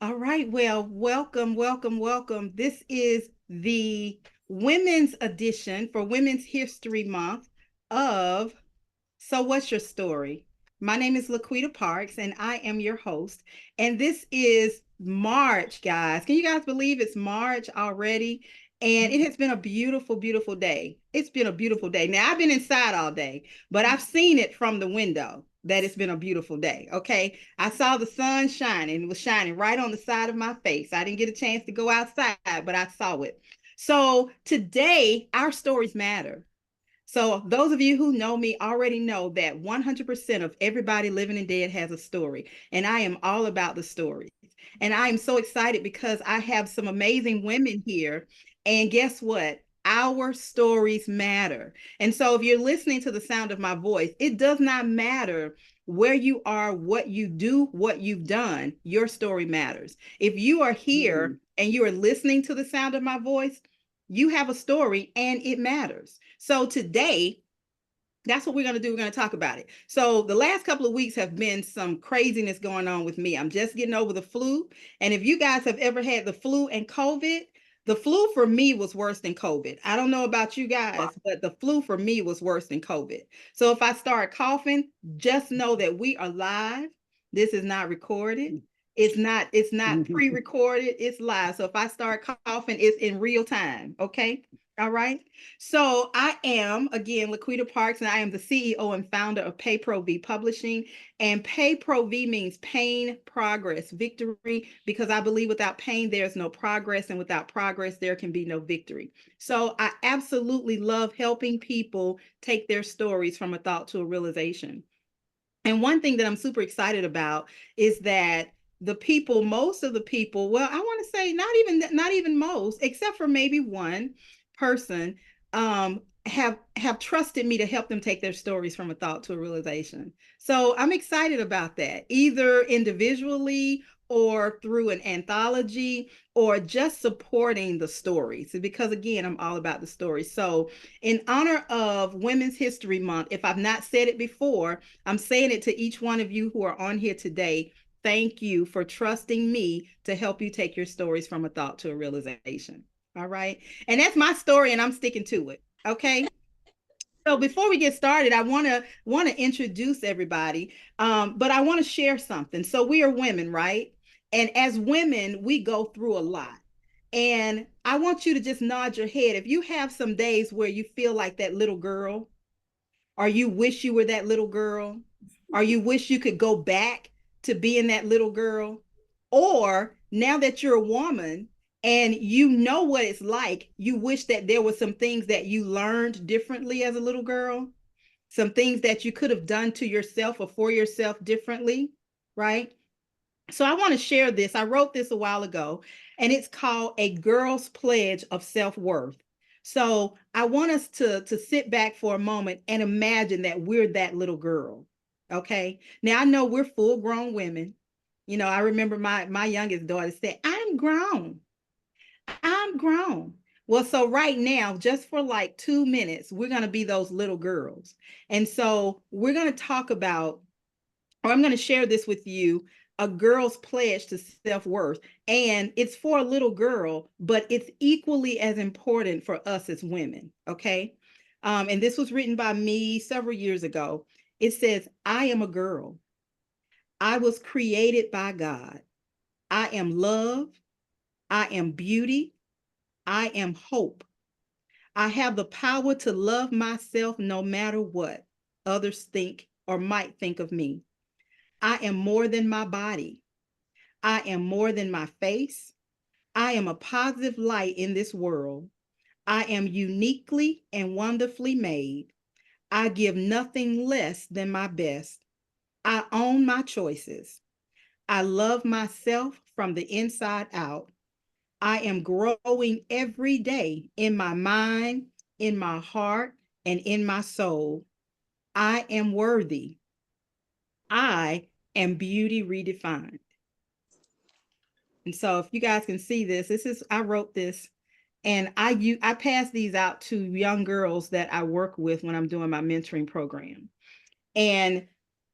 All right. Well, welcome, welcome, welcome. This is the women's edition for Women's History Month of So What's Your Story? My name is LaQuita Parks, and I am your host. And this is March, guys. Can you guys believe it's March already? And it has been a beautiful, beautiful day. It's been a beautiful day. Now, I've been inside all day, but I've seen it from the window that it's been a beautiful day. Okay. I saw the sun shining. It was shining right on the side of my face. I didn't get a chance to go outside, but I saw it. So today, our stories matter. So those of you who know me already know that 100% of everybody living and dead has a story, and I am all about the stories. And I am so excited because I have some amazing women here. And guess what? Our stories matter. And so if you're listening to the sound of my voice, it does not matter where you are, what you do, what you've done, your story matters. If you are here and you are listening to the sound of my voice, you have a story and it matters. So today, that's what we're going to do. We're going to talk about it. So the last couple of weeks have been some craziness going on with me. I'm just getting over the flu. And if you guys have ever had the flu and COVID, the flu for me was worse than COVID. I don't know about you guys, but the flu for me was worse than COVID. So if I start coughing, just know that we are live. This is not recorded. It's not pre-recorded, it's live. So if I start coughing, it's in real time. Okay. All right. So I am again LaQuita Parks, and I am the CEO and founder of Pay Pro V Publishing. And Pay Pro V means pain, progress, victory, because I believe without pain there's no progress, and without progress there can be no victory. So I absolutely love helping people take their stories from a thought to a realization. And one thing that I'm super excited about is that most of the people, well, I want to say not even most, except for maybe one person, have trusted me to help them take their stories from a thought to a realization. So I'm excited about that, either individually or through an anthology or just supporting the stories, because again, I'm all about the stories. So in honor of Women's History Month, if I've not said it before, I'm saying it to each one of you who are on here today. Thank you for trusting me to help you take your stories from a thought to a realization. All right. And that's my story, and I'm sticking to it. Okay. So before we get started, I want to introduce everybody, but I want to share something. So we are women, right? And as women, we go through a lot. And I want you to just nod your head if you have some days where you feel like that little girl, or you wish you were that little girl, or you wish you could go back to being that little girl, or now that you're a woman and you know what it's like, you wish that there were some things that you learned differently as a little girl, some things that you could have done to yourself or for yourself differently, right? So I want to share this. I wrote this a while ago, and it's called A Girl's Pledge of Self-Worth. So I want us to sit back for a moment and imagine that we're that little girl. Okay. Now I know we're full grown women. You know, I remember my youngest daughter said, I'm grown. I'm grown. Well, so right now, just for like 2 minutes, we're going to be those little girls. And so we're going to talk about, or I'm going to share this with you, a girl's pledge to self-worth. And it's for a little girl, but it's equally as important for us as women. Okay. And this was written by me several years ago. It says, I am a girl. I was created by God. I am love. I am beauty. I am hope. I have the power to love myself no matter what others think or might think of me. I am more than my body. I am more than my face. I am a positive light in this world. I am uniquely and wonderfully made. I give nothing less than my best. I own my choices. I love myself from the inside out. I am growing every day in my mind, in my heart, and in my soul. I am worthy. I am beauty redefined. And so if you guys can see this, I wrote this, and I pass these out to young girls that I work with when I'm doing my mentoring program. And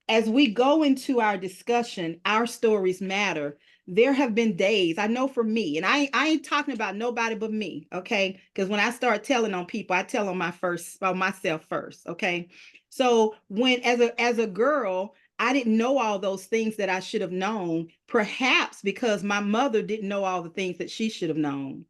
as we go into our discussion, our stories matter. there have been days, I know for me, and I ain't talking about nobody but me, okay? Because when I start telling on people, I tell on myself first, okay? So when as a girl, I didn't know all those things that I should have known, perhaps because my mother didn't know all the things that she should have known.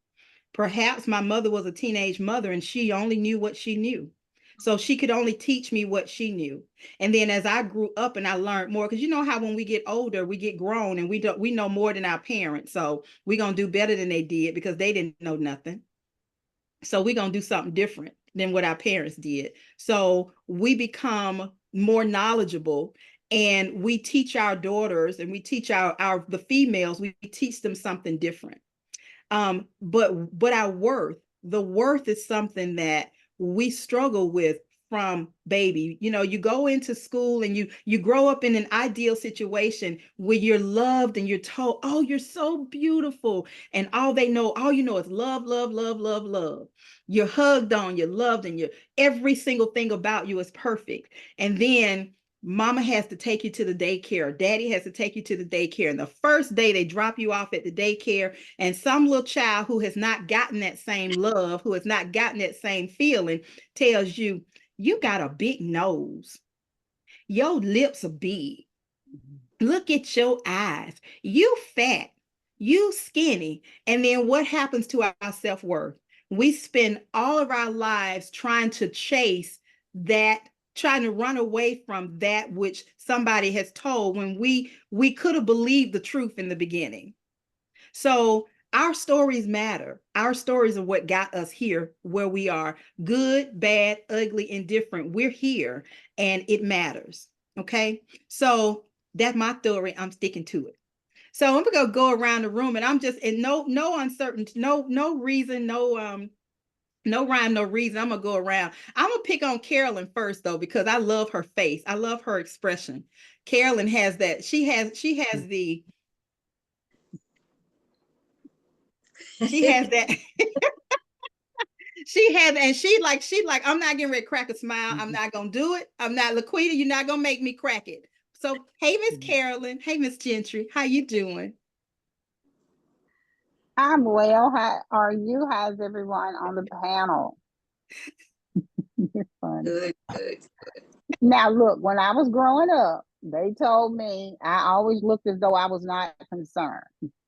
Perhaps my mother was a teenage mother and she only knew what she knew. So she could only teach me what she knew. And then as I grew up and I learned more, because you know how when we get older, we get grown and we know more than our parents. So we're gonna do better than they did because they didn't know nothing. So we're gonna do something different than what our parents did. So we become more knowledgeable and we teach our daughters and we teach our the females, we teach them something different. But our worth, the worth is something that we struggle with from baby. You know, you go into school and you grow up in an ideal situation where you're loved and you're told, oh, you're so beautiful. And all you know is love, love, love, love, love. You're hugged on, you're loved, and every single thing about you is perfect. And then mama has to take you to the daycare, daddy has to take you to the daycare. And the first day they drop you off at the daycare, and some little child who has not gotten that same love, who has not gotten that same feeling, tells you, you got a big nose. Your lips are big. Look at your eyes. You fat. You skinny. And then what happens to our self-worth? We spend all of our lives trying to chase that, trying to run away from that which somebody has told when we could have believed the truth in the beginning. So our stories matter. Our stories are what got us here where we are. Good, bad, ugly, indifferent. We're here and it matters. Okay. So that's my story. I'm sticking to it. So I'm gonna go around the room and I'm just in no uncertainty, no reason, no rhyme, no reason. I'm gonna go around. I'm gonna pick on Carolyn first though, because I love her face. I love her expression. Carolyn has that, she has the she has that she like, I'm not getting ready to crack a smile. I'm not gonna do it. I'm not LaQuita, you're not gonna make me crack it. So hey, Miss Carolyn. Hey, Miss Gentry, how you doing? I'm well. How are you? How's everyone on the panel? You're funny. Good, good. Now, look, when I was growing up, they told me I always looked as though I was not concerned.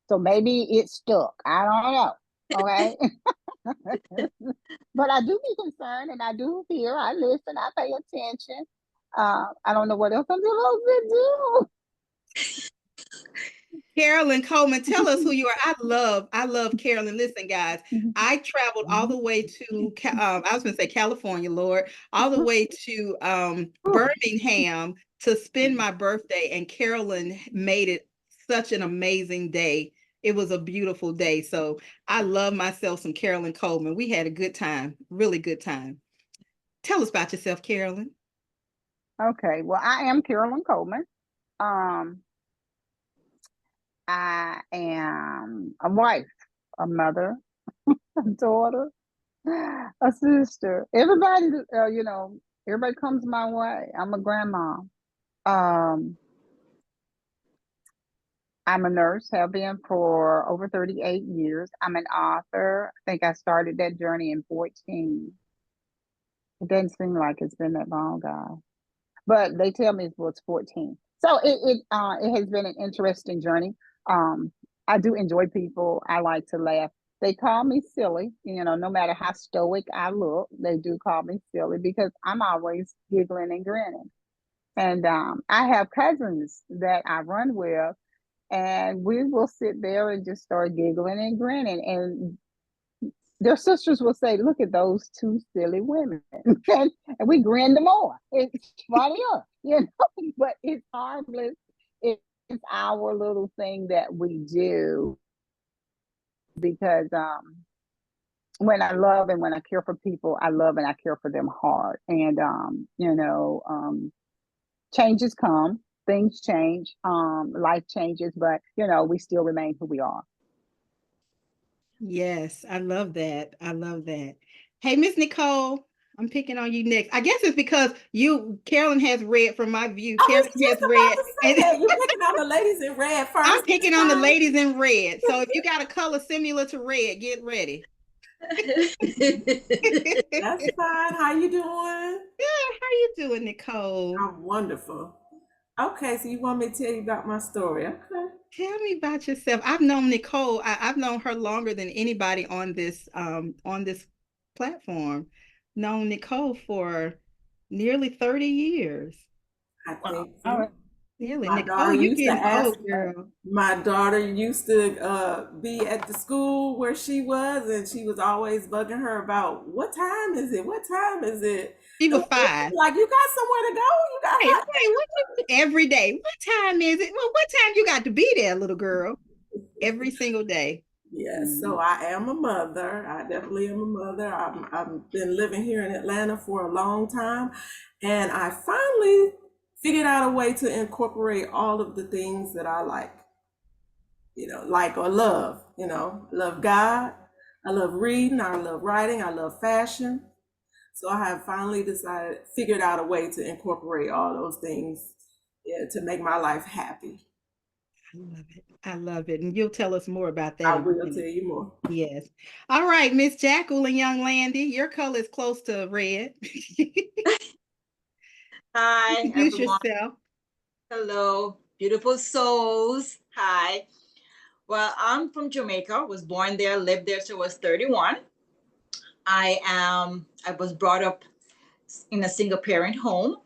So maybe it stuck. I don't know. Okay. But I do be concerned and I do hear, I listen, I pay attention. I don't know what else I'm supposed to Carolyn Coleman, tell us who you are. I love Carolyn. Listen, guys, I traveled all the way to, I was going to say California, Lord, all the way to Birmingham to spend my birthday, and Carolyn made it such an amazing day. It was a beautiful day. So I love myself some Carolyn Coleman. We had a good time, really good time. Tell us about yourself, Carolyn. Okay. Well, I am Carolyn Coleman. Um, I am a wife, a mother, a daughter, a sister. Everybody, everybody comes my way. I'm a grandma. Um, I'm a nurse, have been for over 38 years. I'm an author. I think I started that journey in 14. It doesn't seem like it's been that long, guys. But they tell me it was 14. So it has been an interesting journey. Um, I do enjoy people. I like to laugh. They call me silly, no matter how stoic I look, they do call me silly because I'm always giggling and grinning. And I have cousins that I run with, and we will sit there and just start giggling and grinning. And their sisters will say, "Look at those two silly women," and we grin the more. It's funnier, but it's harmless. It's our little thing that we do because when I love and when I care for people, I love and I care for them hard. And changes come, things change, life changes, but we still remain who we are. Yes, I love that. I love that. Hey, Miss Nicole. I'm picking on you next. I guess it's because Carolyn has red from my view. I was Carolyn just has red, about to and say that. You're picking on the ladies in red I'm first this picking on the time. ladies in red. So if you got a color similar to red, get ready. Good. That's fine. How you doing? How you doing, Nicole? I'm wonderful. Okay, so you want me to tell you about my story? Okay. Tell me about yourself. I've known Nicole. I've known her longer than anybody on this platform. Known Nicole for nearly 30 years. I Wow. think All right. so. Really, My daughter Nicole, you used to getting ask, old, girl. my daughter used to be at the school where she was, and she was always bugging her about what time is it? What time is it? She And was five. like, you got somewhere to go? You got Right, hot. right. What every day? What time is it? Well, what time you got to be there, little girl? Every single day. Yes, so Mm, I am a mother. I definitely am a mother. I've been living here in Atlanta for a long time, and I finally figured out a way to incorporate all of the things that I like, like or love. Love God. I love reading. I love writing. I love fashion. So I have finally figured out a way to incorporate all those things, yeah, to make my life happy. I love it. I love it. And you'll tell us more about that I in a will tell minute. you more. Yes. All right, Miss Jacqueline Young Landy, your color is close to red. Hi, Introduce everyone. yourself. Hello, beautiful souls. Hi. Well, I'm from Jamaica, was born there, lived there till I was 31. I was brought up in a single parent home,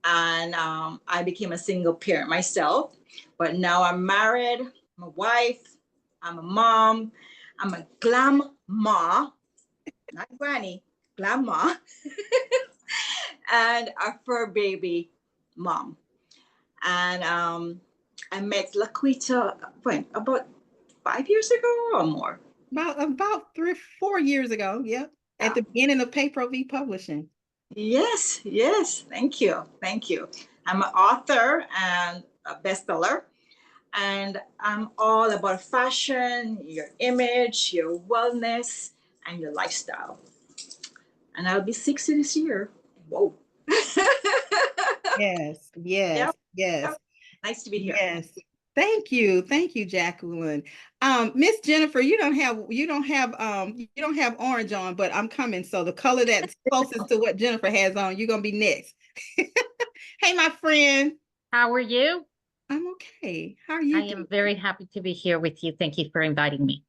and I became a single parent myself. But now I'm married, I'm a wife, I'm a mom, I'm a glam ma, not granny, glam ma, and a fur baby mom. And I met LaQuita when about 5 years ago or more. About 4 years ago. Yep. At Yeah. the beginning of Pay Pro V Publishing. Yes, yes. Thank you. Thank you. I'm an author and a bestseller, and I'm all about fashion, your image, your wellness, and your lifestyle. And I'll be 60 this year. Whoa. Yes, yes, Yep. yes, Yep. Nice to be here. yes. Thank you. Thank you, Jacqueline. Miss Jennifer, you don't have orange on, but I'm coming. So the color that's closest to what Jennifer has on, you're gonna be next. Hey, my friend. How are you? I'm okay. How are I you am doing? very happy to be here with you. Thank you for inviting me.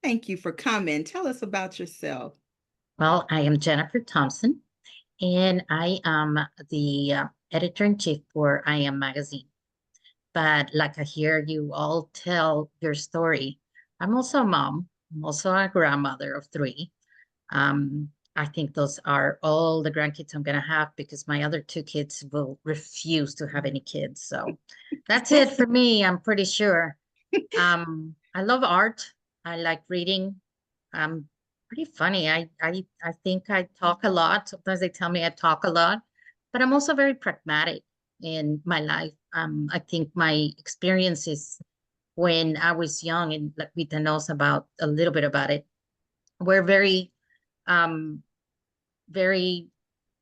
Thank you for coming. Tell us about yourself. Well, I am Jennifer Thompson, and I am the editor-in-chief for I Am Magazine. But like I hear you all tell your story, I'm also a mom. I'm also a grandmother of three. I think those are all the grandkids I'm going to have because my other two kids will refuse to have any kids. So that's it for me, I'm pretty sure. I love art. I like reading. I'm pretty funny. I think I talk a lot. Sometimes they tell me I talk a lot, but I'm also very pragmatic in my life. I think my experiences when I was young, and LaQuita knows about a little bit about it, were um, very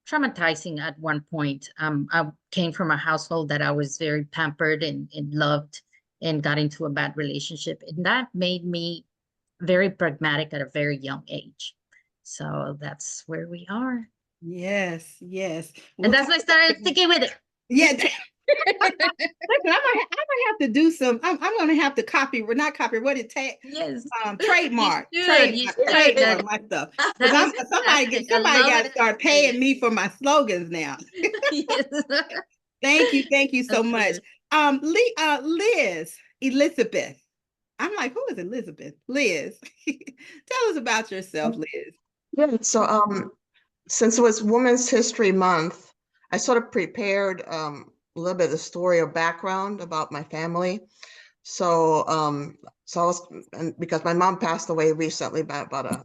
traumatizing at one point. I came from a household that I was very pampered and loved and got into a bad relationship. And that made me very pragmatic at a very young age. So that's where we are. Yes, yes. And We'll that's talk my about story. that. Sticking with it. Yeah. Listen, I'm gonna have to do some. I'm gonna have to copy, or not copy. What it take? Yes. You Trademark, should. You should. trademark my stuff. Because That's I'm fantastic. I somebody love got it. to start Enjoy paying me for my slogans now. it. Yes. Thank you so That's much. good. Elizabeth. I'm like, who is Elizabeth? Liz. Tell us about yourself, Liz. Yeah, so since it was Women's History Month, I sort of prepared a little bit of the story or background about my family. So so I was, and because my mom passed away recently by about a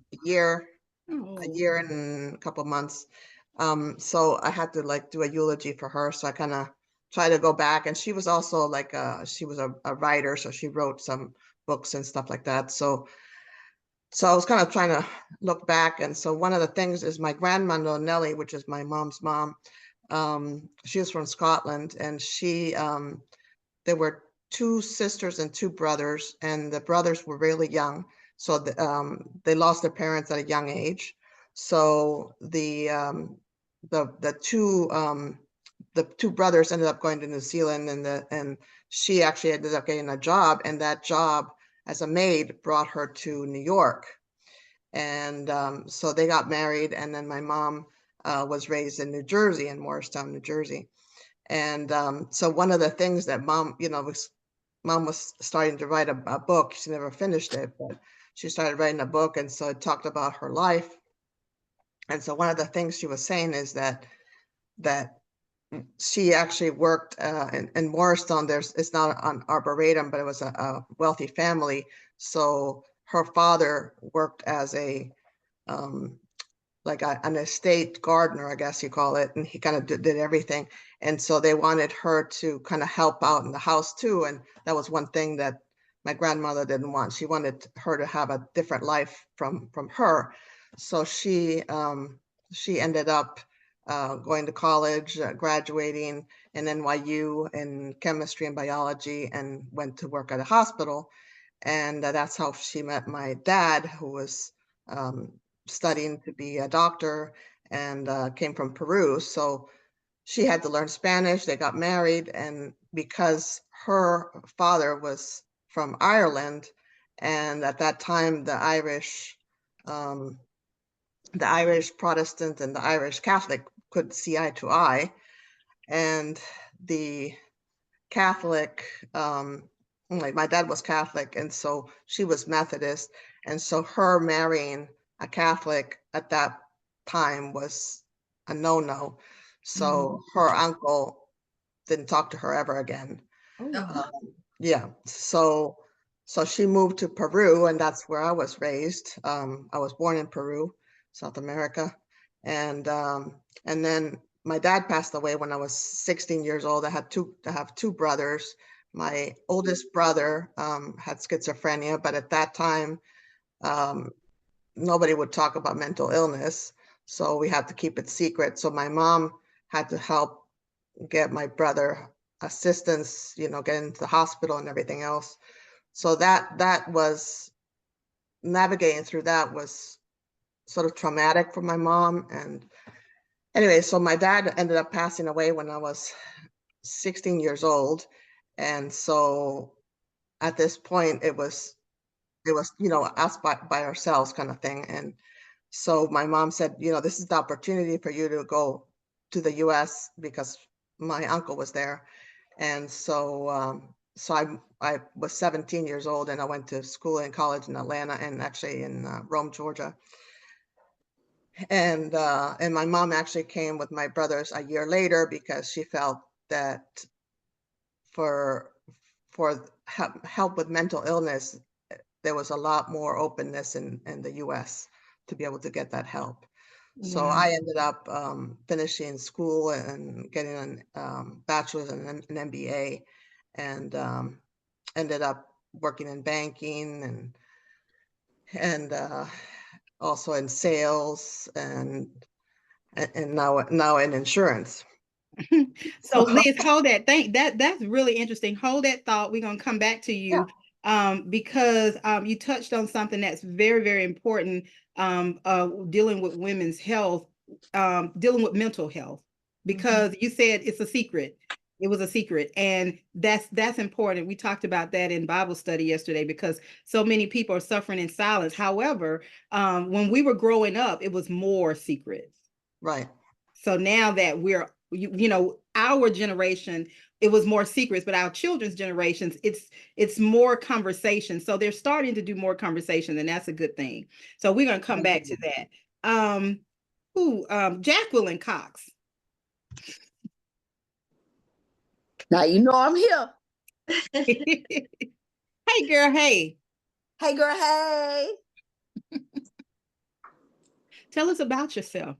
Oh, year and a couple of months. So I had to like do a eulogy for her. So I kind of try to go back, and she was also like she was a writer, so she wrote some books and stuff like that. So so I was kind of trying to look back. And so one of the things is my grandmother, Nellie, which is my mom's mom. She was from Scotland, and there were two sisters and two brothers, and the brothers were really young. So they lost their parents at a young age. So the two brothers ended up going to New Zealand, and she actually ended up getting a job, and that job as a maid brought her to New York. And so they got married, and then my mom was raised in New Jersey, in Morristown, New Jersey. And so one of the things that mom was starting to write a book. She never finished it, but she started writing a book, and so it talked about her life. And so one of the things she was saying is that she actually worked in Morristown. It's not an arboretum, but it was a wealthy family. So her father worked as an estate gardener, I guess you call it, and he kind of did everything. And so they wanted her to kind of help out in the house too. And that was one thing that my grandmother didn't want. She wanted her to have a different life from her. So she ended up going to college, graduating in NYU in chemistry and biology, and went to work at a hospital. And that's how she met my dad, who was studying to be a doctor, and came from Peru. So she had to learn Spanish. They got married, and because her father was from Ireland, and at that time the Irish Protestant and the Irish Catholic could see eye to eye, and the Catholic, like my dad was Catholic, and so she was Methodist, and so her marrying a Catholic at that time was a no-no. So her uncle didn't talk to her ever again. Yeah, so she moved to Peru, and that's where I was raised. I was born in Peru, South America, and then my dad passed away when I was 16 years old. I have two brothers. My oldest brother had schizophrenia, but at that time, nobody would talk about mental illness, so we had to keep it secret. So my mom had to help get my brother assistance, get into the hospital and everything else. So that was, navigating through that was sort of traumatic for my mom. And anyway, so my dad ended up passing away when I was 16 years old. And so at this point, it was us by ourselves kind of thing. And so my mom said, this is the opportunity for you to go to the US because my uncle was there. And so I was 17 years old, and I went to school and college in Atlanta, and actually in Rome, Georgia. And my mom actually came with my brothers a year later because she felt that for help with mental illness, there was a lot more openness in the US to be able to get that help. So I ended up finishing school and getting a bachelor's and an MBA, and ended up working in banking and also in sales and now in insurance. So Liz, hold that. That's really interesting. Hold that thought. We're gonna come back to you. Because you touched on something that's very, very important, dealing with women's health, dealing with mental health, because you said it's a secret. It was a secret, and that's important. We talked about that in Bible study yesterday because so many people are suffering in silence. However, when we were growing up, it was more secret. Right. So now that we're, our generation, it was more secrets, but our children's generations, it's more conversation. So they're starting to do more conversation, and that's a good thing. So we're going to come back to that. Jacqueline Cox. Now you know I'm here. Hey girl, hey. Hey girl, hey. Tell us about yourself.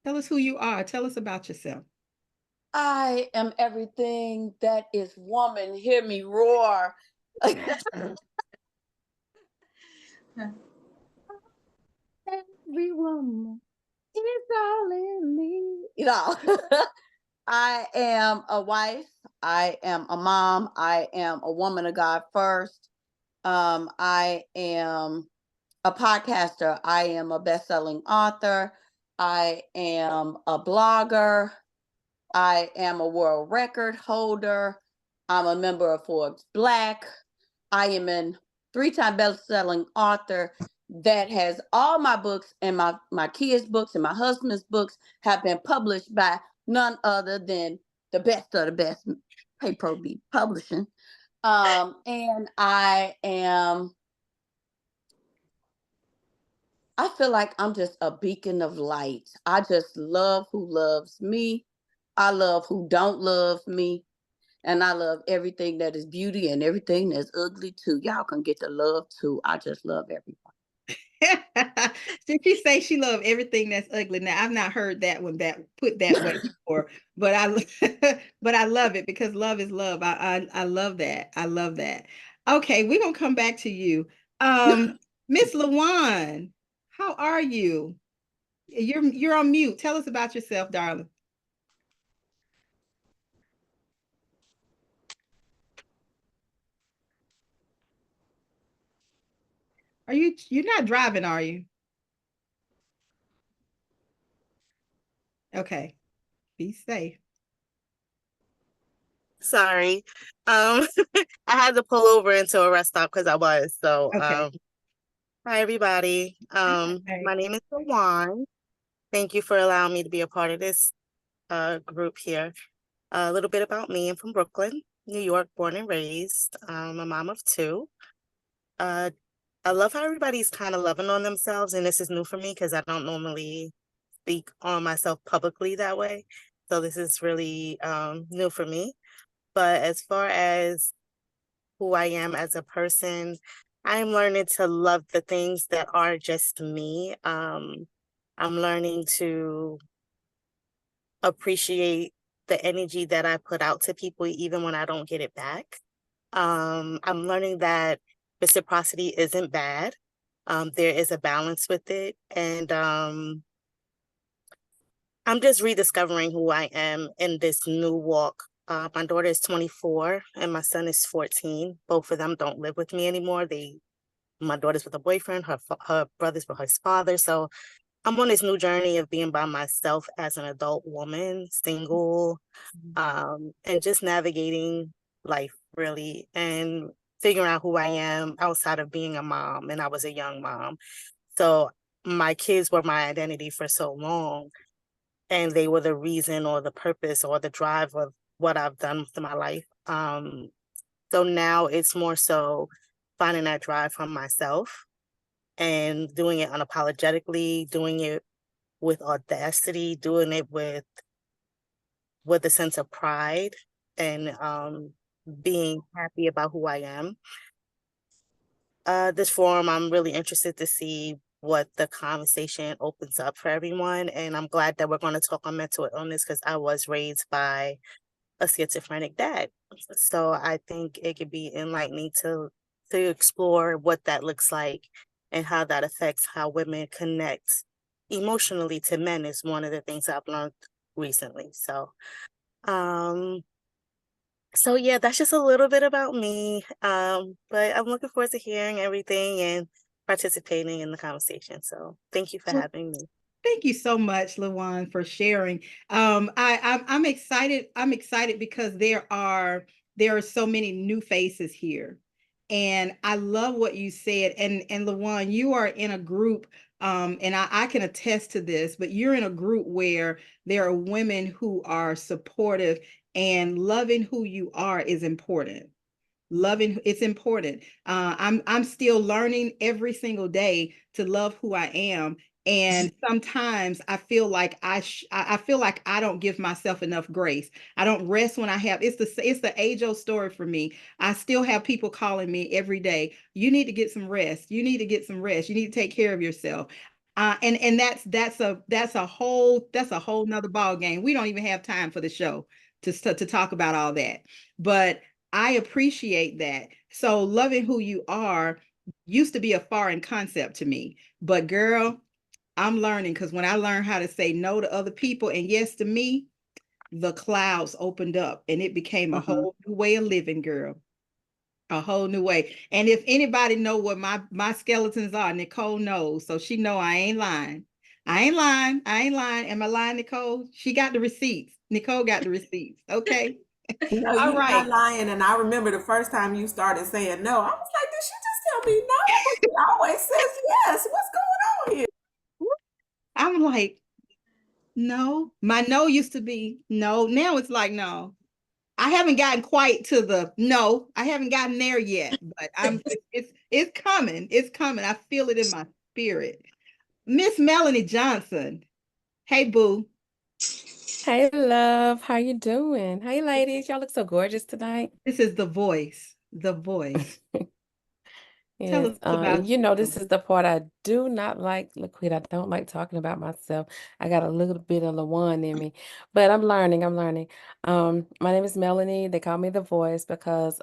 Tell us who you are. Tell us about yourself. I am everything that is woman. Hear me roar. every woman is all in me. You know, I am a wife. I am a mom. I am a woman of God first. I am a podcaster. I am a best-selling author. I am a blogger. I am a world record holder. I'm a member of Forbes Black. I am a three-time best-selling author that has all my books and my kids' books and my husband's books have been published by none other than the best of the best, Pay-Pro Beat Publishing. And I feel like I'm just a beacon of light. I just love who loves me. I love who don't love me. And I love everything that is beauty and everything that's ugly too. Y'all can get the love too. I just love everyone. Did she say she loved everything that's ugly? Now I've not heard that one that put that way before, but but I love it because love is love. I love that. I love that. Okay, we're gonna come back to you. Miss Lawan, how are you? You're on mute. Tell us about yourself, darling. You're not driving, are you? Okay. Be safe. Sorry. I had to pull over into a rest stop because I was. So, Okay. hi everybody. My name is Dewan. Thank you for allowing me to be a part of this group here. A little bit about me. I'm from Brooklyn, New York, born and raised. I'm a mom of two. I love how everybody's kind of loving on themselves, and this is new for me because I don't normally speak on myself publicly that way. So this is really new for me. But as far as who I am as a person, I'm learning to love the things that are just me. I'm learning to appreciate the energy that I put out to people, even when I don't get it back. I'm learning that reciprocity isn't bad. There is a balance with it. And I'm just rediscovering who I am in this new walk. My daughter is 24 and my son is 14. Both of them don't live with me anymore. My daughter's with a boyfriend, her brother's with his father. So I'm on this new journey of being by myself as an adult woman, single, and just navigating life really and figuring out who I am outside of being a mom. And I was a young mom. So my kids were my identity for so long. And they were the reason or the purpose or the drive of what I've done with my life. So now it's more so finding that drive from myself and doing it unapologetically, doing it with audacity, doing it with a sense of pride and being happy about who I am. This forum, I'm really interested to see what the conversation opens up for everyone. And I'm glad that we're going to talk on mental illness because I was raised by a schizophrenic dad. So I think it could be enlightening to explore what that looks like and how that affects how women connect emotionally to men is one of the things I've learned recently. So yeah, that's just a little bit about me. But I'm looking forward to hearing everything and participating in the conversation. So thank you for having me. Thank you so much, Lawan, for sharing. I'm excited. I'm excited because there are so many new faces here, and I love what you said. And Lawan, you are in a group, and I can attest to this. But you're in a group where there are women who are supportive, and loving who you are is important. Loving, it's important. I'm still learning every single day to love who I am. And sometimes I feel like I feel like I don't give myself enough grace. I don't rest when I have. It's the age old story for me. I still have people calling me every day. You need to get some rest. You need to get some rest. You need to take care of yourself. And that's a whole nother ball game. We don't even have time for the show to talk about all that. But I appreciate that. So loving who you are used to be a foreign concept to me. But girl, I'm learning because when I learned how to say no to other people and yes to me, the clouds opened up and it became a whole new way of living, girl. A whole new way. And if anybody know what my skeletons are, Nicole knows. So she know I ain't lying. I ain't lying. I ain't lying. Am I lying, Nicole? She got the receipts. Nicole got the receipts. Okay. No, All you're not right. lying. And I remember the first time you started saying no, I was like, did she just tell me no? But she always says yes. What's going on here? I'm like, no. My no used to be no. Now it's like no. I haven't gotten quite to the no. I haven't gotten there yet, but it's coming. It's coming. I feel it in my spirit. Miss Melanie Johnson. Hey, boo. Hey, love. How you doing? Hey, ladies. Y'all look so gorgeous tonight. This is the voice. The voice. Tell us Yes. about And you know, you. this is the part I do not like, LaQuita. I don't like talking about myself. I got a little bit of LaWan in me, but I'm learning. I'm learning. My name is Melanie. They call me the voice because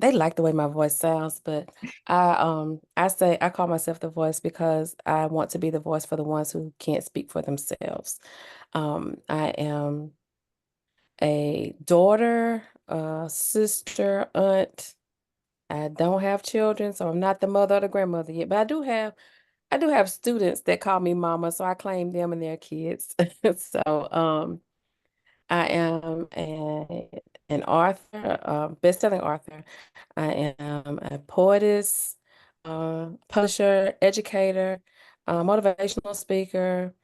they like the way my voice sounds, but I say I call myself the voice because I want to be the voice for the ones who can't speak for themselves. I am a daughter, a sister, aunt. I don't have children, so I'm not the mother or the grandmother yet, but I do have students that call me mama, so I claim them and their kids. So I am an author, best-selling author. I am a poetess, publisher, educator, motivational speaker,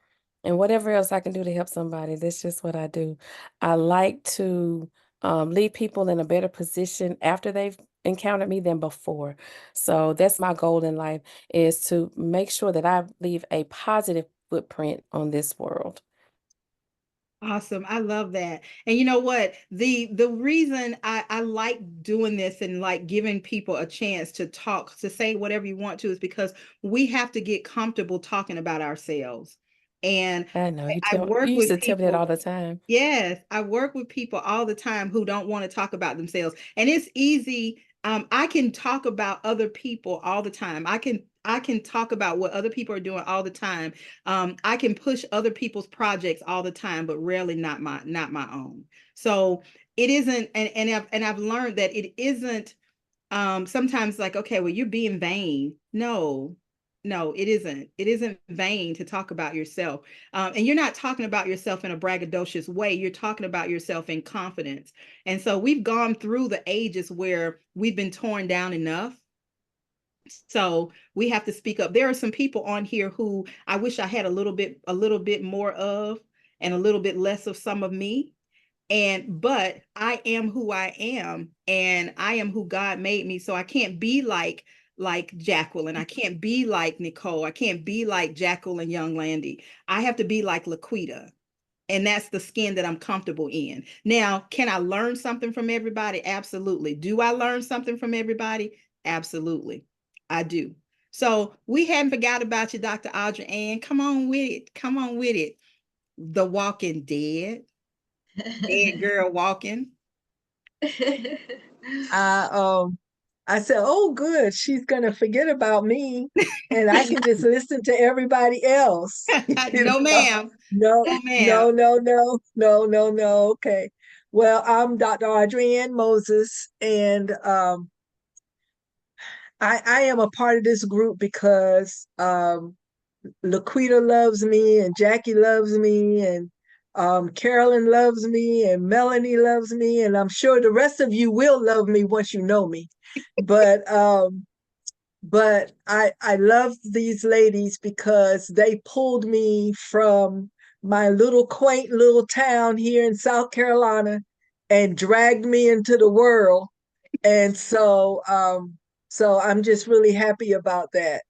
and whatever else I can do to help somebody. That's just what I do. I like to leave people in a better position after they've encountered me than before. So that's my goal in life is to make sure that I leave a positive footprint on this world. Awesome. I love that. And you know what? The reason I like doing this and like giving people a chance to talk, to say whatever you want to, is because we have to get comfortable talking about ourselves. And I know I you work used with to tell me that people. all the time. Yes, I work with people all the time who don't want to talk about themselves. And it's easy. I can talk about other people all the time. I can talk about what other people are doing all the time. I can push other people's projects all the time, but rarely not my own. So it isn't, and I've learned that it isn't sometimes like, okay, well, you're being vain. No, no, it isn't vain to talk about yourself. And you're not talking about yourself in a braggadocious way, you're talking about yourself in confidence. And so we've gone through the ages where we've been torn down enough, so we have to speak up. There are some people on here who I wish I had a little bit more of, and a little bit less of some of me. And but I am who I am, and I am who God made me. So I can't be like Jacqueline. I can't be like Nicole. I can't be like Jacqueline Young Landy. I have to be like LaQuita. And that's the skin that I'm comfortable in. Now, can I learn something from everybody? Absolutely. Do I learn something from everybody? Absolutely. I do. So we hadn't forgot about you, Dr. Audra Ann. Come on with it. Come on with it. The Walking Dead. Dead girl walking. I I said, "Oh, good, she's gonna forget about me, and I can just listen to everybody else." You No, know? ma'am. No, No, ma'am. no, no, no, no, no, no. Okay. Well, I'm Dr. Adrienne Moses, and I am a part of this group because LaQuita loves me, and Jackie loves me, and Carolyn loves me, and Melanie loves me, and I'm sure the rest of you will love me once you know me. But I love these ladies because they pulled me from my little quaint little town here in South Carolina and dragged me into the world. And so I'm just really happy about that.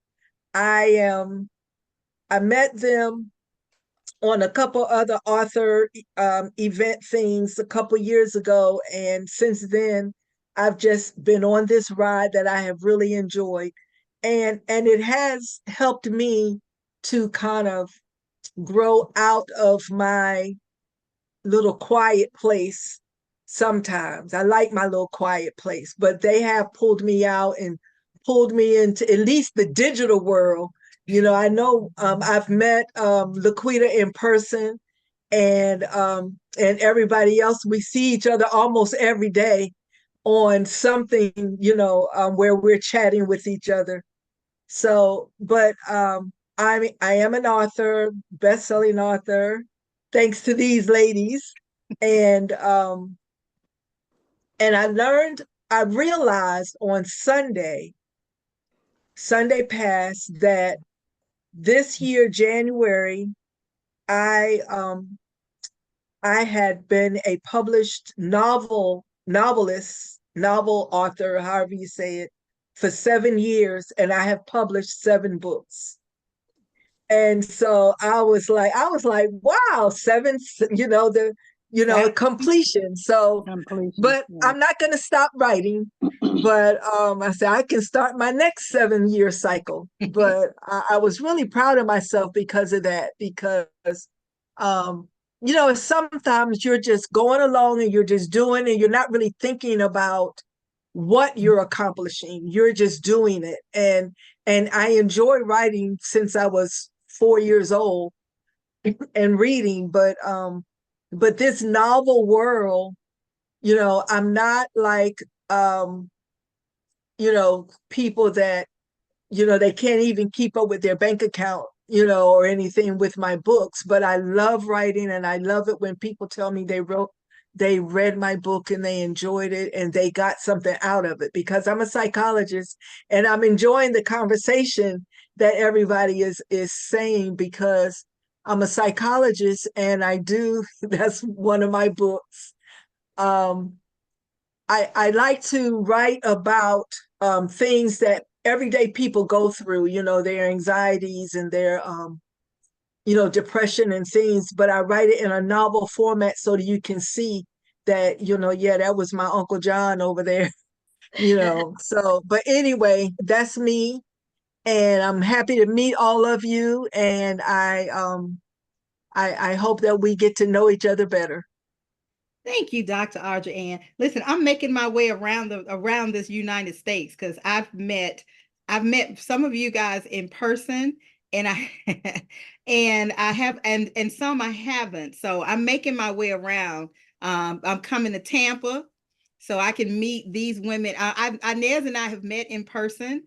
I met them on a couple other author event things a couple years ago, and since then I've just been on this ride that I have really enjoyed, and it has helped me to kind of grow out of my little quiet place. Sometimes I like my little quiet place, but they have pulled me out and pulled me into at least the digital world, I know I've met LaQuita in person, and everybody else. We see each other almost every day on something, where we're chatting with each other. So, but I am an author, best-selling author, thanks to these ladies. And I realized on Sunday past, that this year, January, I had been a published novel author, however you say it, for 7 years, and I have published 7 books. And so I was like, wow, seven, That completion. So, Completion. but Yeah. I'm not going to stop writing. But I said I can start my next 7 year cycle. But I was really proud of myself because of that. Because um, sometimes you're just going along and you're just doing, and you're not really thinking about what you're accomplishing. You're just doing it. And I enjoy writing since I was 4 years old and reading, but this novel world, I'm not like people that, they can't even keep up with their bank account, or anything with my books. But I love writing, and I love it when people tell me they read my book and they enjoyed it and they got something out of it, because I'm a psychologist and I'm enjoying the conversation that everybody is saying, because I'm a psychologist and I do that's one of my books. Um, I like to write about things that everyday people go through, their anxieties and their depression and things, but I write it in a novel format so that you can see that, yeah, that was my Uncle John over there, So, but anyway, that's me. And I'm happy to meet all of you. And I hope that we get to know each other better. Thank you, Dr. Audrey Ann. Listen, I'm making my way around this United States because I've met some of you guys in person, and I and I have and some I haven't. So I'm making my way around. I'm coming to Tampa so I can meet these women. Inez and I have met in person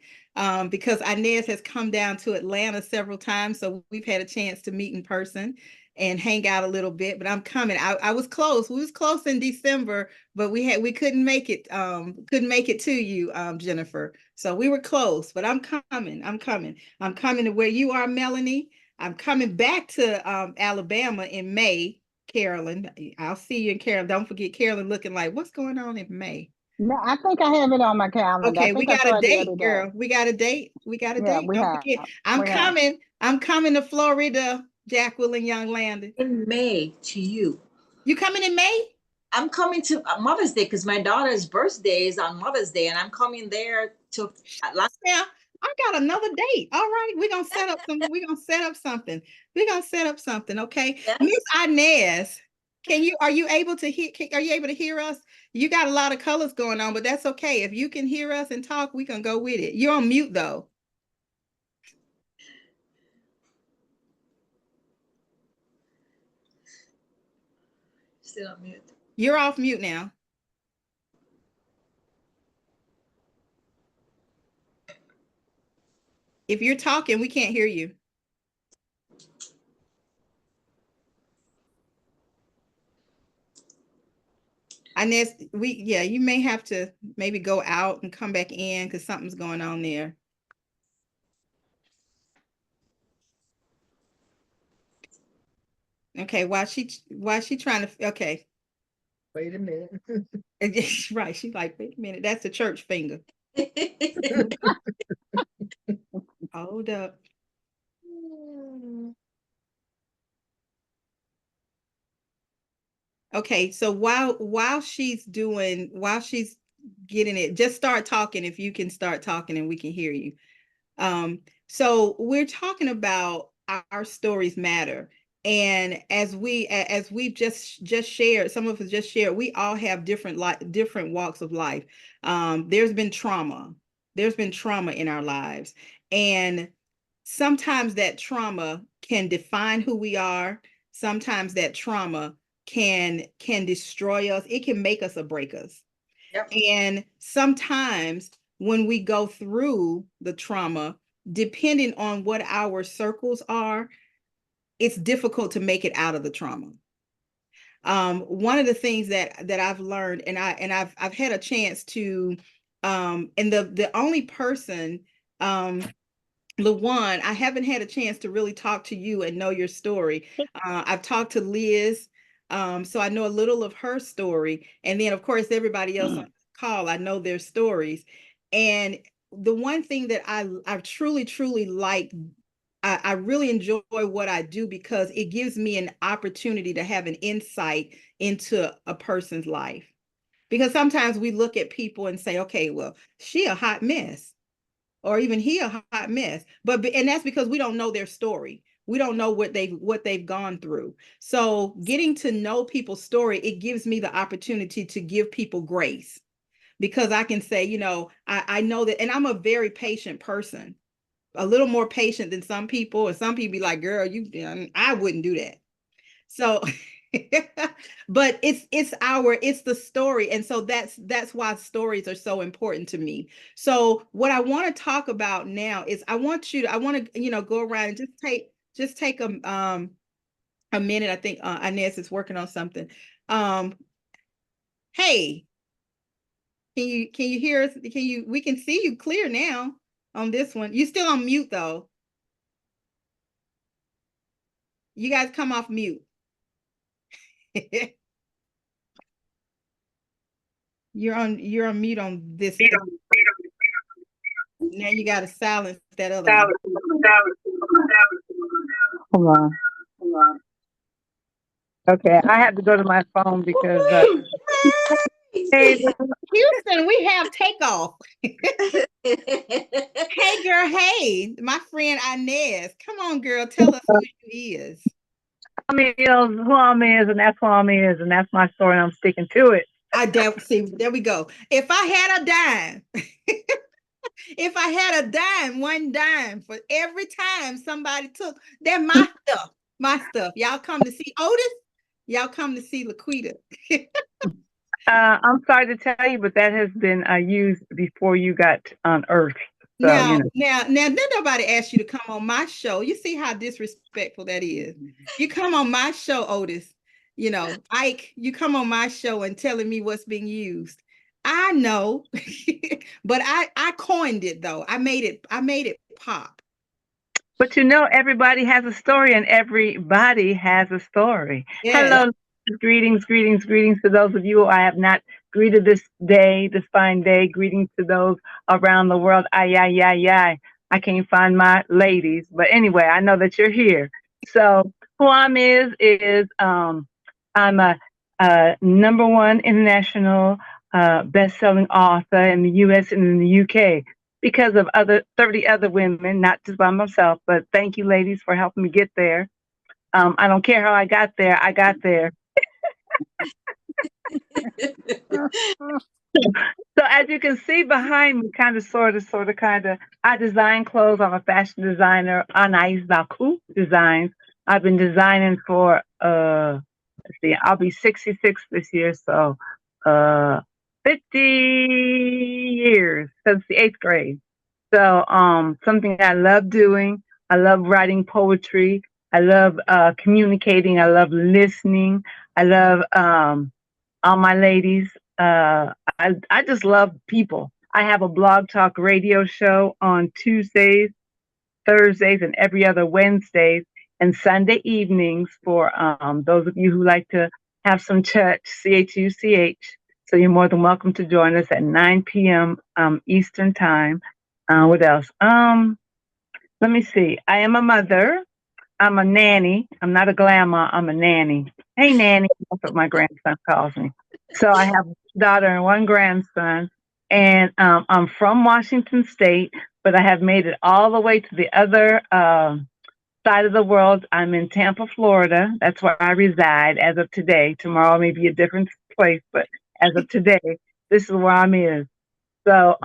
because Inez has come down to Atlanta several times, so we've had a chance to meet in person and hang out a little bit. But I'm coming. I was close. We was close in December, but we couldn't make it. Couldn't make it to you, Jennifer. So we were close. But I'm coming. I'm coming. I'm coming to where you are, Melanie. I'm coming back to Alabama in May. Carolyn, I'll see you in Carolyn. Don't forget Carolyn looking like, what's going on in May? No, I think I have it on my calendar. I Okay, we think I got a saw it the other date, day. girl. We got a date. We got a Yeah, date. we Don't have. forget. I'm We have. coming. I'm coming to Florida, Jacqueline and Young Landon. In May to you. You coming in May? I'm coming to Mother's Day because my daughter's birthday is on Mother's Day, and I'm coming there to Atlanta. Yeah, I got another date. All right, we're gonna set up some. We're gonna set up something. We're gonna set up something. Okay, Yes. Miss Inez, are you able to hear? Are you able to hear us? You got a lot of colors going on, but that's okay. If you can hear us and talk, we can go with it. You're on mute though. Still on mute. You're off mute now. If you're talking, we can't hear you. Inez, you may have to maybe go out and come back in because something's going on there. Okay, why she trying to, okay. Wait a minute. Right, she's like, wait a minute, that's the church finger. Hold up. Okay, so while she's getting it, just start talking if you can start talking and we can hear you. So we're talking about our stories matter. And as we've just shared, some of us just shared, we all have different walks of life. There's been trauma in our lives. And sometimes that trauma can define who we are. Sometimes that trauma can destroy us. It can make us or break us. Yep. And sometimes when we go through the trauma, depending on what our circles are, it's difficult to make it out of the trauma. One of the things that I've learned, and I've had a chance to, and the only person, LaQuita, I haven't had a chance to really talk to you and know your story. I've talked to Liz, so I know a little of her story, and then of course everybody else on the call, I know their stories. And the one thing that I truly like, I really enjoy what I do because it gives me an opportunity to have an insight into a person's life. Because sometimes we look at people and say, okay, well, she a hot mess, or even he a hot mess. And that's because we don't know their story. We don't know what they've gone through. So getting to know people's story, it gives me the opportunity to give people grace, because I can say, I know that, and I'm a very patient person, a little more patient than some people. And some people be like, girl, I wouldn't do that. So, but it's the story. And so that's why stories are so important to me. So what I want to talk about now is I want to, go around and just take a minute. I think Inez is working on something. Hey, can you hear us? We can see you clear now on this one. You still on mute though. You guys come off mute. You're on mute on this. Now you got to silence that other one. Hold on. Okay, I have to go to my phone because hey, Houston, we have takeoff. Hey girl, hey, my friend Inez. Come on, girl, tell us who you is. Who I'm is, and that's who I'm is, and that's my story, and I'm sticking to it. See, there we go. If I had a dime, if I had a dime, one dime for every time somebody took, they're my stuff, my stuff. Y'all come to see Otis, y'all come to see LaQuita. I'm sorry to tell you, but that has been used before you got on Earth. So, now, nobody asked you to come on my show. You see how disrespectful that is. You come on my show, Otis. Ike, you come on my show and telling me what's being used. I know, but I coined it though. I made it pop. But everybody has a story, and everybody has a story. Yes. Hello, greetings to those of you who I have not greeted this fine day. Greetings to those around the world. I can't find my ladies, but anyway, I know that you're here. So who I'm is I'm a #1 international best-selling author in the U.S. and in the U.K. because of 30 other women, not just by myself, but thank you, ladies, for helping me get there. I don't care how I got there. I got there. So as you can see behind me, sort of, I design clothes. I'm a fashion designer. Anaïs Baku designs. I've been designing for, let's see, I'll be 66 this year. So 50 years since the 8th grade. So something I love doing. I love writing poetry. I love communicating. I love listening. I love all my ladies. I just love people. I have a blog talk radio show on Tuesdays, Thursdays, and every other Wednesdays, and Sunday evenings for those of you who like to have some church, CHUCH. So you're more than welcome to join us at 9 p.m. Eastern time. What else? Let me see. I am a mother. I'm a nanny. I'm not a glamour. I'm a nanny. Hey, nanny. That's what my grandson calls me. So I have a daughter and one grandson. And I'm from Washington State, but I have made it all the way to the other side of the world. I'm in Tampa, Florida. That's where I reside as of today. Tomorrow may be a different place, but as of today, this is where I'm is. So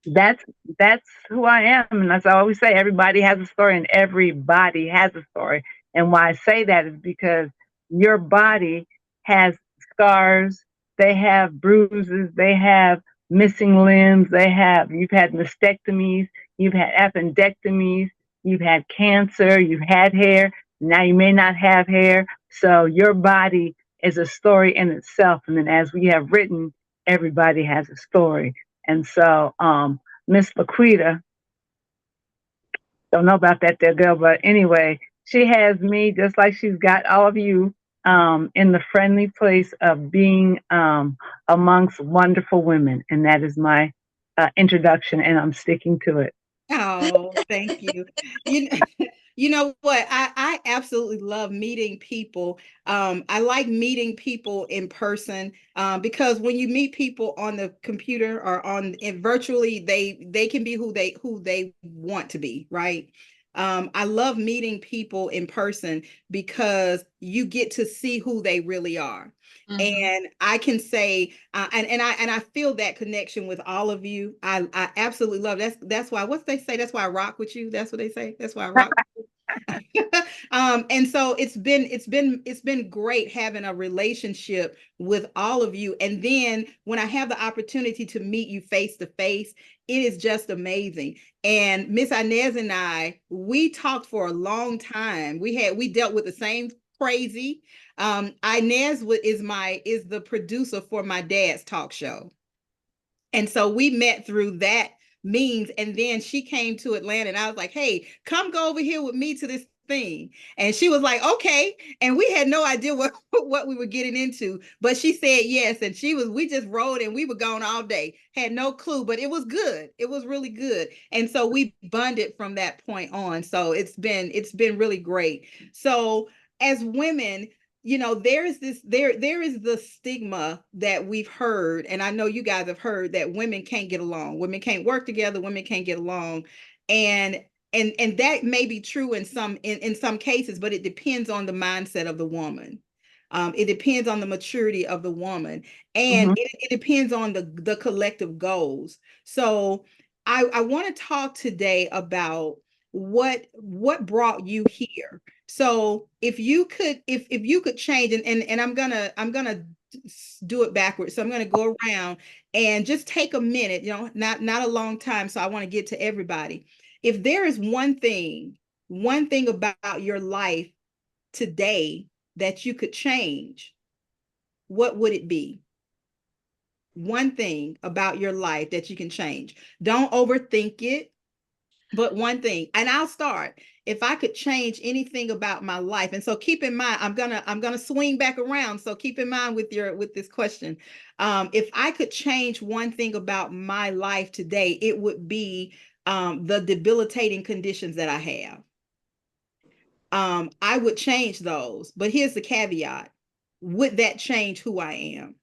that's that's who I am, and as I always say, everybody has a story, and everybody has a story. And why I say that is because your body has scars, they have bruises, they have missing limbs, you've had mastectomies, you've had appendectomies, you've had cancer, you've had hair. Now you may not have hair, so your body is a story in itself. And then, as we have written, everybody has a story. And so, Miss LaQuita, don't know about that there girl, but anyway, she has me just like she's got all of you in the friendly place of being amongst wonderful women. And that is my introduction, and I'm sticking to it. Oh, thank you. You know, you know what? I absolutely love meeting people. I like meeting people in person because when you meet people on the computer or on and virtually, they can be who they want to be, right? I love meeting people in person because you get to see who they really are. And I can say, and I feel that connection with all of you. I absolutely love that's why what they say, that's why I rock with you. That's what they say. That's why I rock. And so it's been great having a relationship with all of you. And then when I have the opportunity to meet you face to face, it is just amazing. And Miss Inez and we talked for a long time. We dealt with the same crazy. Inez is the producer for my dad's talk show. And so we met through that means. And then she came to Atlanta and I was like, hey, come go over here with me to this thing. And she was like, okay. And we had no idea what we were getting into. But she said yes. And we just rode and we were gone all day. Had no clue, but it was good. It was really good. And so we bonded from that point on. So it's been really great. So as women, there is the stigma that we've heard, and I know you guys have heard that women can't get along, women can't work together, women can't get along. And and and that may be true in some cases, but it depends on the mindset of the woman. It depends on the maturity of the woman, and Mm-hmm. it depends on the collective goals. So I want to talk today about what brought you here. So if you could change, and I'm gonna do it backwards. So I'm gonna go around and just take a minute, not a long time. So I want to get to everybody. If there is one thing about your life today that you could change, what would it be? One thing about your life that you can change. Don't overthink it. But one thing, and I'll start. If I could change anything about my life, and so keep in mind, I'm gonna swing back around. So keep in mind with this question. If I could change one thing about my life today, it would be the debilitating conditions that I have. I would change those, but here's the caveat: would that change who I am?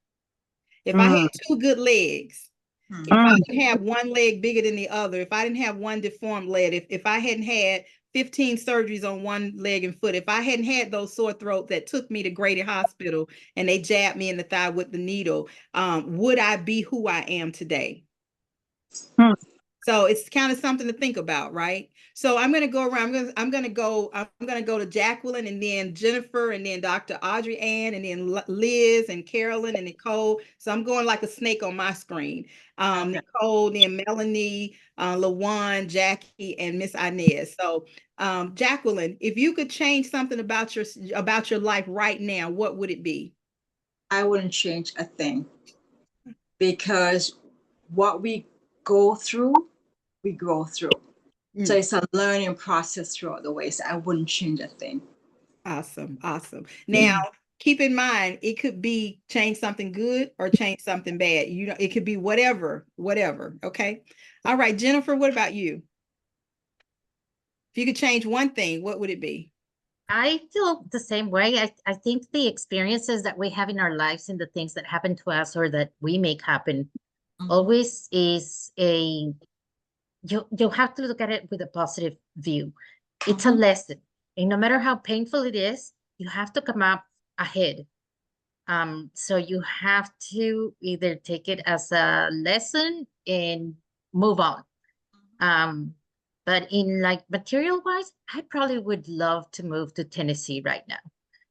If I Mm, had two good legs, if I mm, didn't have one leg bigger than the other, if I didn't have one deformed leg, if I hadn't had 15 surgeries on one leg and foot, if I hadn't had those sore throats that took me to Grady Hospital and they jabbed me in the thigh with the needle, would I be who I am today? mm. So it's kind of something to think about, right? So I'm going to go around. I'm going to go to Jacqueline and then Jennifer and then Dr. Audrey Ann and then Liz and Carolyn and Nicole. So I'm going like a snake on my screen. Okay. Nicole, then Melanie, LaJuan, Jackie, and Miss Inez. So Jacqueline, if you could change something about your life right now, what would it be? I wouldn't change a thing because what we go through, we grow through. So Mm. it's a learning process throughout the way. So I wouldn't change a thing. Awesome, awesome. Now, keep in mind, it could be change something good or change something bad. It could be whatever. Okay. All right, Jennifer, what about you? If you could change one thing, what would it be? I feel the same way. I think the experiences that we have in our lives and the things that happen to us or that we make happen always is you have to look at it with a positive view. It's a lesson. And no matter how painful it is, you have to come up ahead. So you have to either take it as a lesson and move on. But in like material wise, I probably would love to move to Tennessee right now.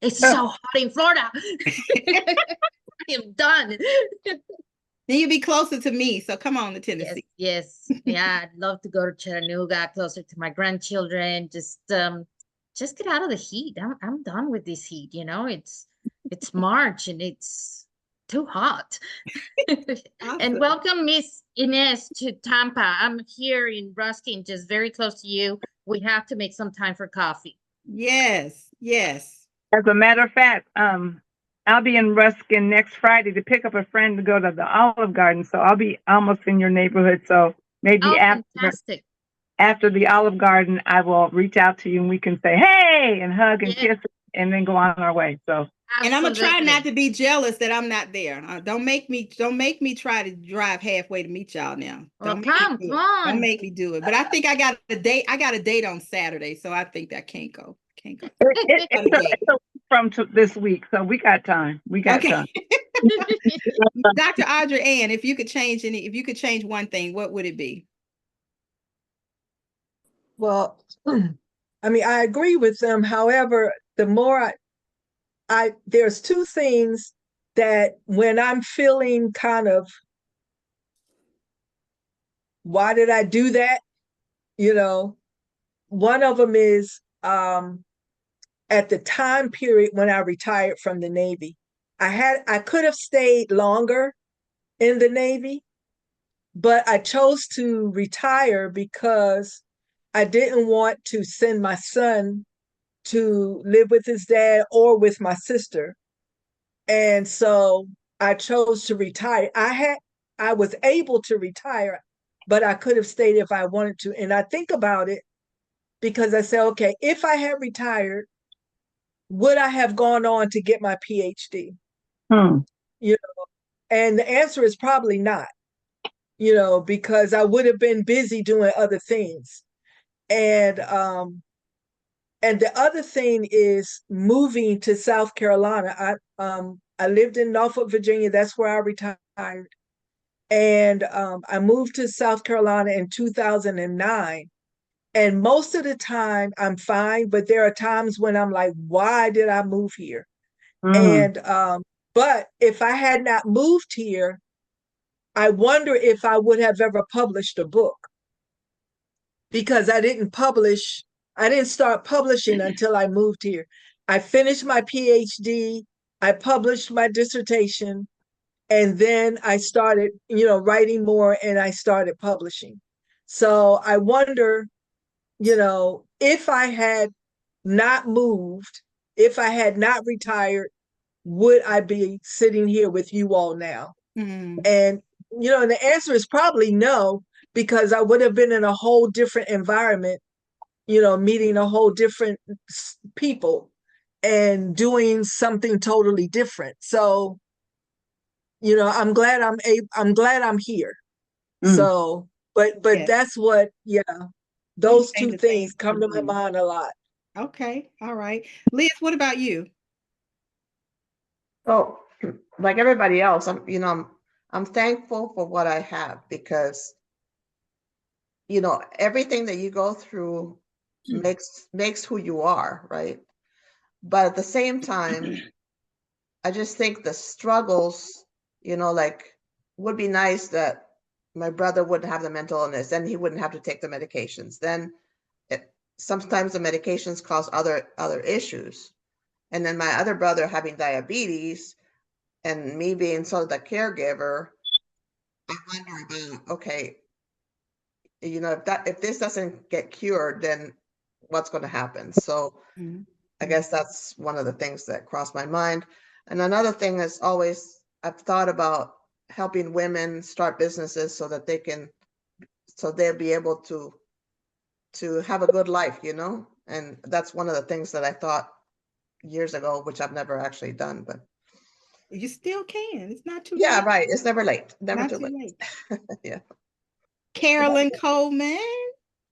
It's so hot in Florida. I am done. Then you'll be closer to me. So come on to Tennessee. Yes. Yeah, I'd love to go to Chattanooga, closer to my grandchildren. Just get out of the heat. I'm done with this heat, you know. It's March and it's too hot. And Awesome. welcome Miss Inez to Tampa. I'm here in Ruskin, just very close to you. We have to make some time for coffee. Yes, yes. As a matter of fact, I'll be in Ruskin next Friday to pick up a friend to go to the Olive Garden. So I'll be almost in your neighborhood. So maybe Oh, fantastic. after the Olive Garden, I will reach out to you and we can say, hey, and hug and Yeah. kiss and then go on our way. So. And I'm gonna try Absolutely. not to be jealous that I'm not there. Don't make me try to drive halfway to meet y'all now. Well, Don't make come me do it. on. Don't make me do it. But I think I got a date. I got a date on Saturday, so I think that can't go. Can't go. It's from this week, so we got time. We got time. Dr. Audrey Ann, if you could change one thing, what would it be? Well, I mean, I agree with them. However, the more there's two things that when I'm feeling kind of, why did I do that? You know, one of them is at the time period when I retired from the Navy. I could have stayed longer in the Navy, but I chose to retire because I didn't want to send my son to live with his dad or with my sister. And so I chose to retire. I was able to retire, but I could have stayed if I wanted to. And I think about it because I say, okay, if I had retired, would I have gone on to get my PhD? You know, and the answer is probably not, because I would have been busy doing other things. And the other thing is moving to South Carolina. I lived in Norfolk, Virginia. That's where I retired. And I moved to South Carolina in 2009. And most of the time I'm fine, but there are times when I'm like, why did I move here? And but if I had not moved here, I wonder if I would have ever published a book, because I didn't start publishing until I moved here. I finished my PhD, I published my dissertation, and then I started, writing more, and I started publishing. So I wonder, if I had not moved, if I had not retired, would I be sitting here with you all now? And, the answer is probably no, because I would have been in a whole different environment, meeting a whole different people and doing something totally different. So, I'm glad I'm here. So, but Yes. that's what, those two things come to my mind a lot. Okay. All right. Liz, what about you? So, like everybody else, I'm thankful for what I have, because everything that you go through makes who you are, right? But at the same time, I just think the struggles, like, would be nice that my brother wouldn't have the mental illness, and he wouldn't have to take the medications. Then sometimes the medications cause other issues. And then my other brother having diabetes and me being sort of the caregiver, I wonder about, okay, if this doesn't get cured, then what's going to happen? So I guess that's one of the things that crossed my mind. And another thing is always, I've thought about helping women start businesses so that they'll be able to have a good life, and that's one of the things that I thought years ago, which I've never actually done, but you still can. It's not too yeah, late. Right. It's never late. Never Not too too late. Yeah. Carolyn Coleman.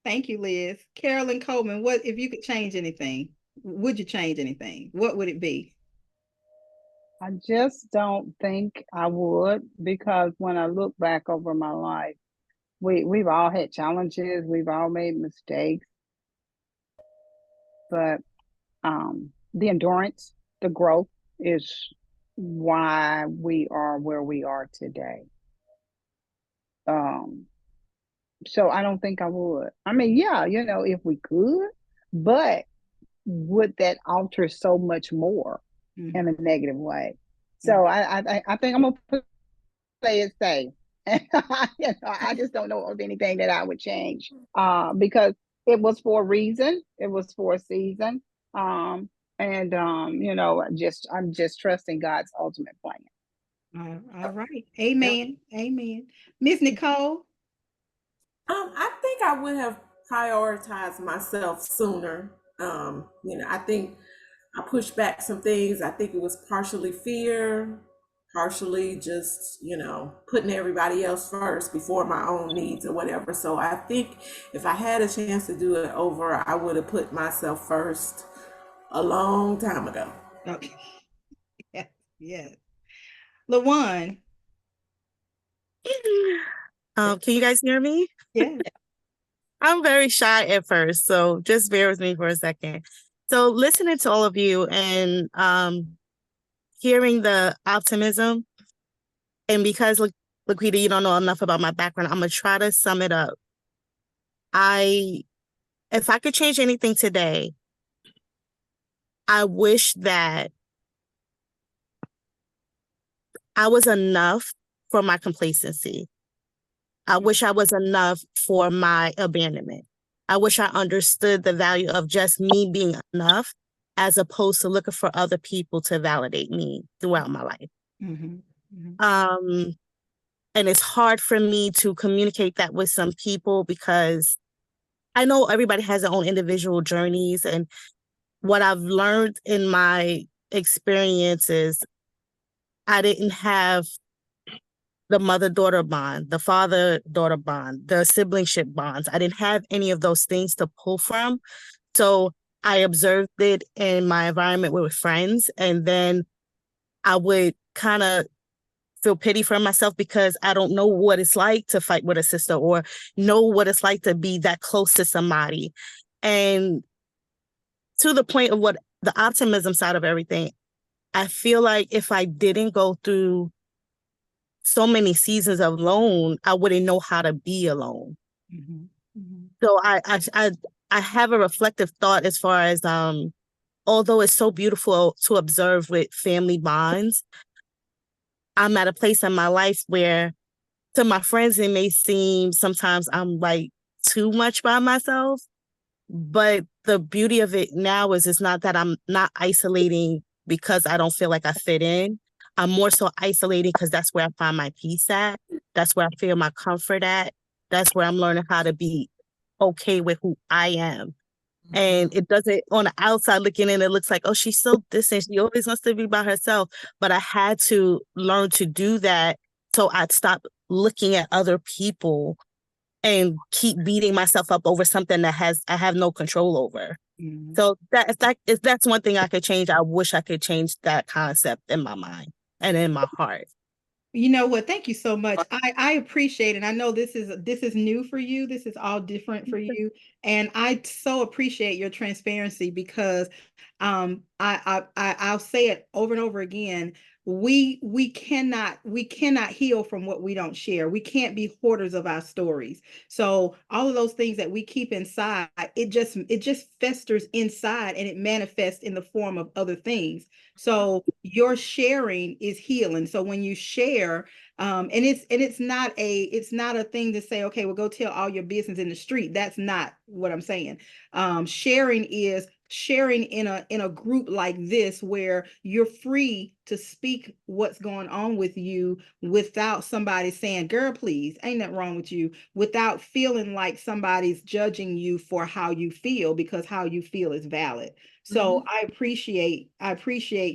Thank you, Liz. Carolyn Coleman, what if you could change anything? Would you change anything? What would it be? I just don't think I would, because when I look back over my life, we've all had challenges, we've all made mistakes, but the endurance, the growth is why we are where we are today. Um, so I don't think I would. I mean, yeah, if we could, but would that alter so much more in a negative way? So I think I'm gonna play it safe. I just don't know of anything that I would change because it was for a reason. It was for a season. And I'm just trusting God's ultimate plan. All right. Amen. Amen. Miss Nicole. I think I would have prioritized myself sooner. I think I pushed back some things. I think it was partially fear, partially just, putting everybody else first before my own needs or whatever. So I think if I had a chance to do it over, I would have put myself first a long time ago. Okay. Yes. Yes. LaWan. Can you guys hear me? Yeah. I'm very shy at first, so just bear with me for a second. So listening to all of you and hearing the optimism, and because LaQuita, you don't know enough about my background, I'm gonna try to sum it up. If I could change anything today, I wish that I was enough for my complacency. I wish I was enough for my abandonment. I wish I understood the value of just me being enough as opposed to looking for other people to validate me throughout my life. Mm-hmm. Mm-hmm. And it's hard for me to communicate that with some people because I know everybody has their own individual journeys. And what I've learned in my experiences, I didn't have the mother-daughter bond, the father-daughter bond, the siblingship bonds. I didn't have any of those things to pull from. So I observed it in my environment with friends, and then I would kind of feel pity for myself because I don't know what it's like to fight with a sister or know what it's like to be that close to somebody. And to the point of what the optimism side of everything, I feel like if I didn't go through so many seasons of alone, I wouldn't know how to be alone. Mm-hmm. Mm-hmm. So I have a reflective thought as far as although it's so beautiful to observe with family bonds, I'm at a place in my life where to my friends it may seem sometimes I'm like too much by myself. But the beauty of it now is it's not that I'm not isolating because I don't feel like I fit in. I'm more so isolating because that's where I find my peace at. That's where I feel my comfort at. That's where I'm learning how to be okay with who I am. And it doesn't, on the outside looking in, it looks like, oh, she's so distant. She always wants to be by herself. But I had to learn to do that so I'd stop looking at other people and keep beating myself up over something that I have no control over. Mm-hmm. So that's one thing I could change. I wish I could change that concept in my mind and in my heart. You know what? Thank you so much. I appreciate it. I know this is new for you. This is all different for you. And I so appreciate your transparency because I'll say it over and over again. We cannot heal from what we don't share. We can't be hoarders of our stories. So all of those things that we keep inside, it just festers inside and it manifests in the form of other things. So your sharing is healing. So when you share, and it's not a thing to say, okay, well, go tell all your business in the street. That's not what I'm saying. Sharing is sharing in a group like this where you're free to speak what's going on with you without somebody saying, girl, please, ain't nothing wrong with you, without feeling like somebody's judging you for how you feel, because how you feel is valid. So I appreciate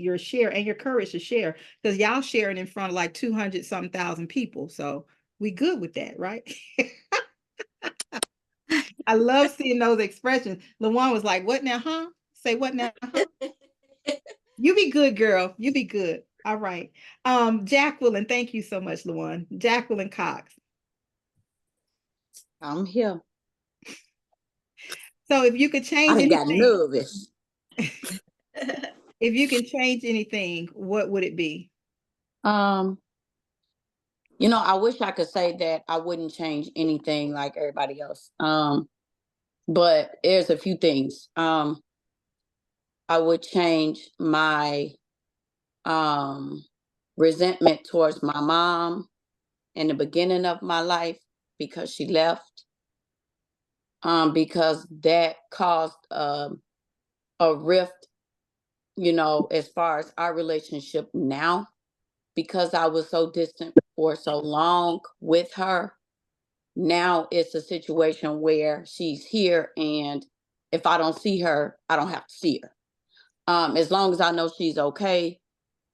your share and your courage to share, because y'all sharing in front of like 200 something thousand people. So we good with that, right? I love seeing those expressions. LaWan was like, what now, huh? Say what now, huh? You be good, girl. You be good. All right. Jacqueline, thank you so much, LaWan. Jacqueline Cox. I'm here. So if you could change I got anything, nervous. if you can change anything, what would it be? You know, I wish I could say that I wouldn't change anything like everybody else. But there's a few things. I would change my resentment towards my mom in the beginning of my life because she left. Because that caused a rift, you know, as far as our relationship now, because I was so distant for so long with her. Now it's a situation where she's here, and if I don't see her, I don't have to see her. As long as I know she's okay,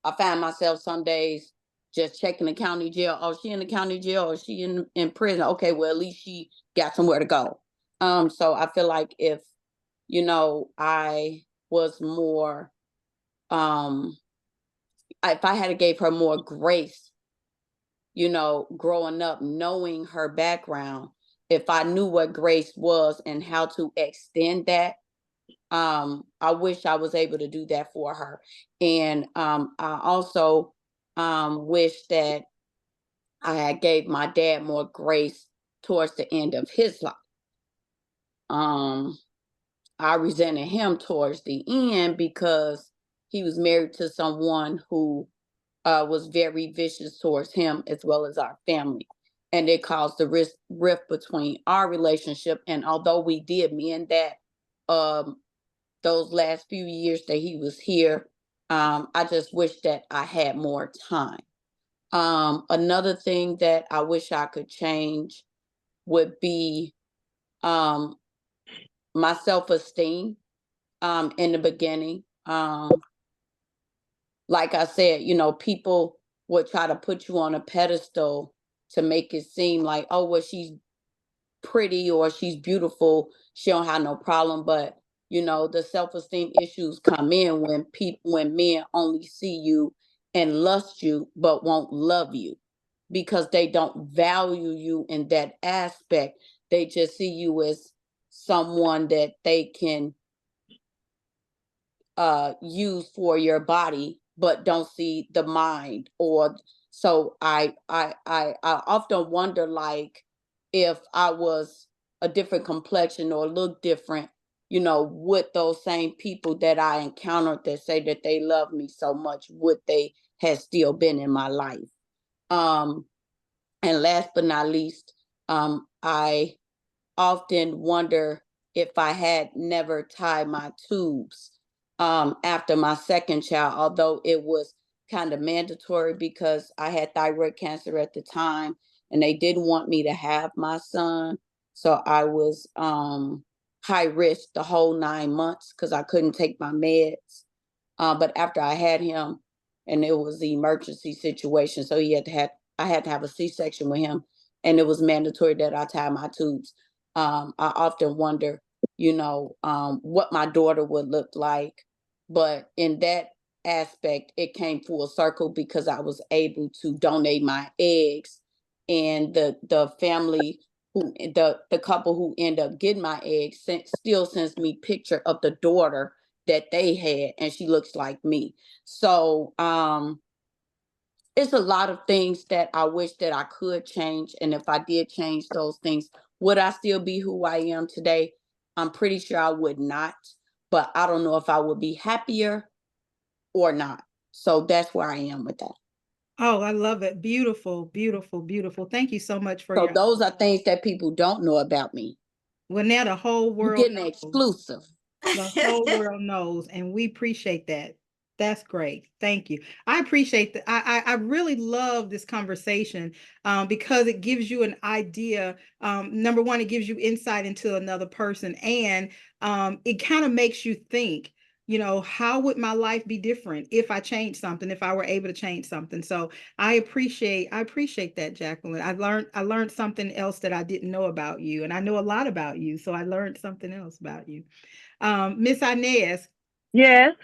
I find myself some days just checking the county jail. Oh, she in the county jail, or she in prison. Okay, well, at least she got somewhere to go. So I feel like if, you know, I was more, if I had gave her more grace, you know, growing up, knowing her background, if I knew what grace was and how to extend that, I wish I was able to do that for her. And I also wish that I had gave my dad more grace towards the end of his life. I resented him towards the end because he was married to someone who was very vicious towards him as well as our family. And it caused the rift between our relationship. And although we did mend that those last few years that he was here, I just wish that I had more time. Another thing that I wish I could change would be my self-esteem in the beginning. Like I said, you know, people would try to put you on a pedestal to make it seem like, oh, well, she's pretty or she's beautiful. She don't have no problem. But, you know, the self-esteem issues come in when men only see you and lust you, but won't love you because they don't value you in that aspect. They just see you as someone that they can use for your body but don't see the mind. Or so I often wonder, like, if I was a different complexion or look different, you know, would those same people that I encountered that say that they love me so much, would they have still been in my life? um and last but not least, I often wonder if I had never tied my tubes after my second child, although it was kind of mandatory because I had thyroid cancer at the time and they didn't want me to have my son. So I was high risk the whole 9 months because I couldn't take my meds. But after I had him, and it was the emergency situation, so I had to have a C-section with him, and it was mandatory that I tie my tubes. I often wonder, you know, what my daughter would look like. But in that aspect, it came full circle because I was able to donate my eggs, and the family who the couple who end up getting my eggs still sends me picture of the daughter that they had, and she looks like me. So it's a lot of things that I wish that I could change. And if I did change those things, would I still be who I am today? I'm pretty sure I would not, but I don't know if I would be happier or not. So that's where I am with that. Oh, I love it. Beautiful, beautiful, beautiful. Thank you so much for So your. those are things that people don't know about me. Well, now the whole You're world getting knows. exclusive. The whole world knows, and we appreciate that. That's great. Thank you. I appreciate that. I really love this conversation because it gives you an idea. Number one, it gives you insight into another person, and it kind of makes you think, you know, how would my life be different if I changed something, if I were able to change something. So I appreciate that, Jacqueline. I learned something else that I didn't know about you, and I know a lot about you, so I learned something else about you. Miss Inez. Yes.